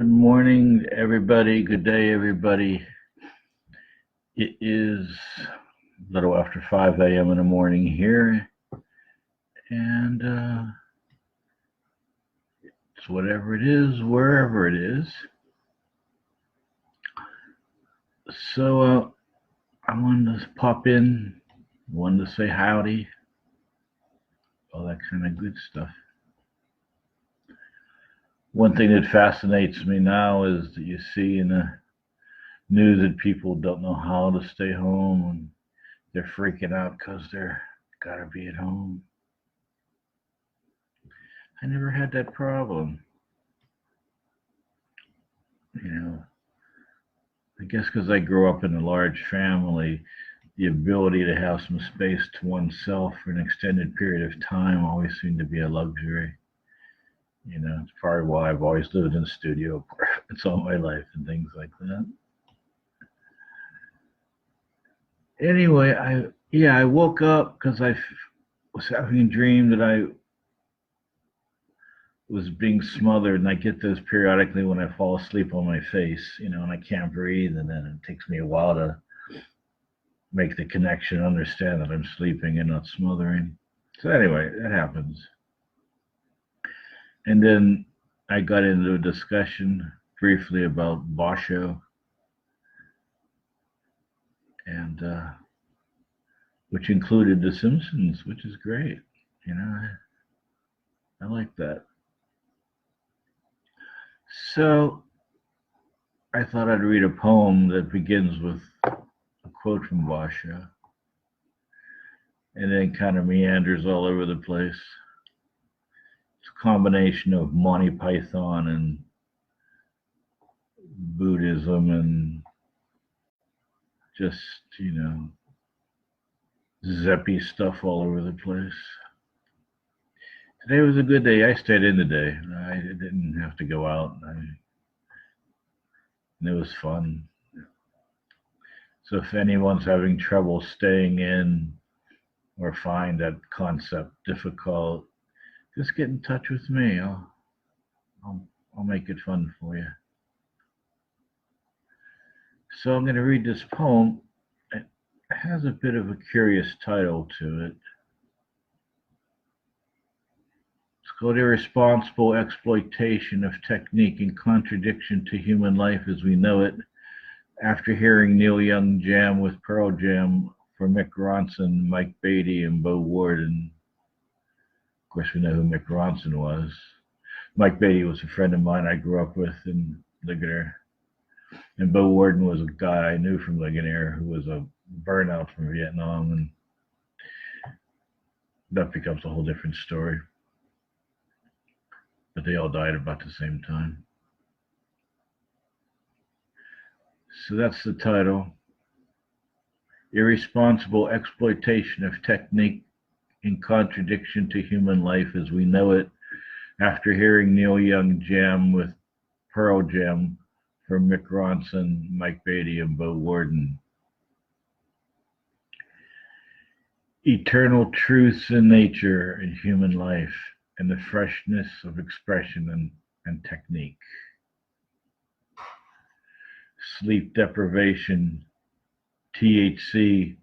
Good morning, everybody. Good day, everybody. It is a little after 5 a.m. in the morning here, and it's whatever it is, wherever it is. So I wanted to pop in, wanted to say howdy, all that kind of good stuff. One thing that fascinates me now is that you see in the news that people don't know how to stay home and they're freaking out because they're gotta be at home. I never had that problem. I guess because I grew up in a large family, the ability to have some space to oneself for an extended period of time always seemed to be a luxury. It's probably why I've always lived in studio apartments all my life and things like that. Anyway, I woke up because I was having a dream that I was being smothered, and I get those periodically when I fall asleep on my face, and I can't breathe, and then it takes me a while to make the connection, understand that I'm sleeping and not smothering. So anyway, that happens. And then I got into a discussion briefly about Basho, and which included The Simpsons, which is great. I like that. So I thought I'd read a poem that begins with a quote from Basho and then kind of meanders all over the place. It's a combination of Monty Python and Buddhism and just, ZEPP stuff all over the place. Today was a good day. I stayed in today. I didn't have to go out. And it was fun. So if anyone's having trouble staying in or find that concept difficult, just get in touch with me. I'll make it fun for you. So I'm going to read this poem. It has a bit of a curious title to it. It's called Irresponsible Exploitation of Technique in Contradiction to Human Life as We Know It, after hearing Neil Young jam with Pearl Jam for Mick Ronson, Mike Beatty, and Bo Warden. Of course, we know who Mick Ronson was. Mike Beatty was a friend of mine I grew up with in Ligonier. And Bo Warden was a guy I knew from Ligonier who was a burnout from Vietnam, and that becomes a whole different story. But they all died about the same time. So that's the title. Irresponsible Exploitation of Technique in Contradiction to Human Life as We Know It, after hearing Neil Young jam with Pearl Jam for Mick Ronson, Mike Beatty, and Bo Warden. Eternal truths in nature and human life, and the freshness of expression and technique. Sleep deprivation, THC,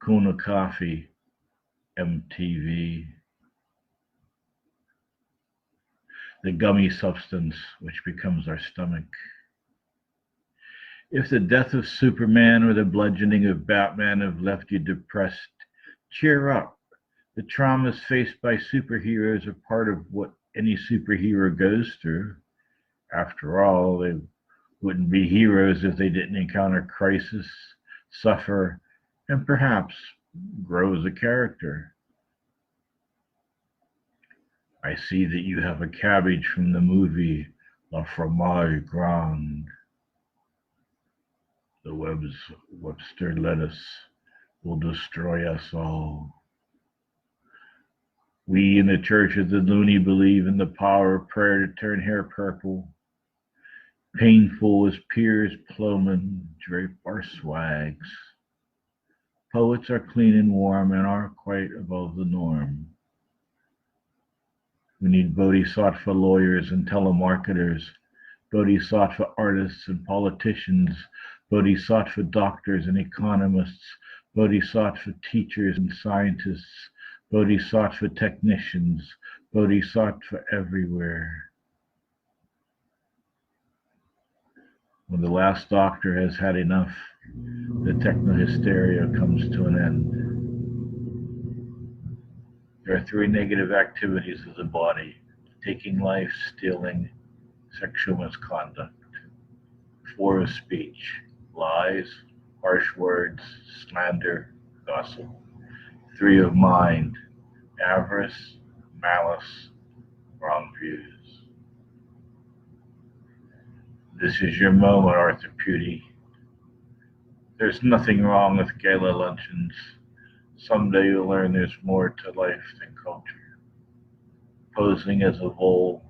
kona coffee, MTV. The gummy substance which becomes our stomach. If the death of Superman or the bludgeoning of Batman have left you depressed, cheer up. The traumas faced by superheroes are part of what any superhero goes through. After all, they wouldn't be heroes if they didn't encounter crisis, suffer, and perhaps grow as a character. I see that you have a cabbage from the movie frommage grande. The webster lettuce will destroy us all. We in the Church of the Loony believe in the power of prayer to turn hair purple. Painful as Piers Plowman drape our swags. Poets are clean and warm and are quite above the norm. We need bodhisattva lawyers and telemarketers, bodhisattva artists and politicians, bodhisattva doctors and economists, bodhisattva teachers and scientists, bodhisattva technicians, bodhisattva everywhere. When the last doctor has had enough, the techno-hysteria comes to an end. There are 3 negative activities of the body: taking life, stealing, sexual misconduct. 4 of speech: lies, harsh words, slander, gossip. 3 of mind: avarice, malice, wrong views. This is your moment, Arthur Puty. There's nothing wrong with gala luncheons. Someday you'll learn there's more to life than culture. Posing as a vole,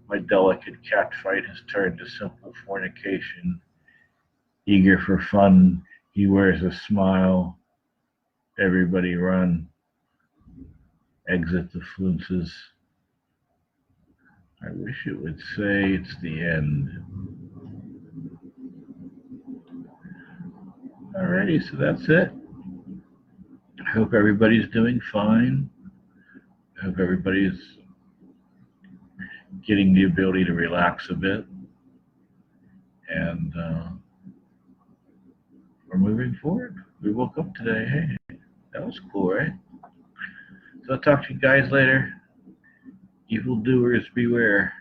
my delicate catfight has turned to simple fornication. Eager for fun, he wears a smile. Everybody run. Exit the flounces. I wish it would say it's the end. Alrighty, so that's it. I hope everybody's doing fine. I hope everybody's getting the ability to relax a bit. And we're moving forward. We woke up today. Hey, that was cool, right? So I'll talk to you guys later. Evildoers beware.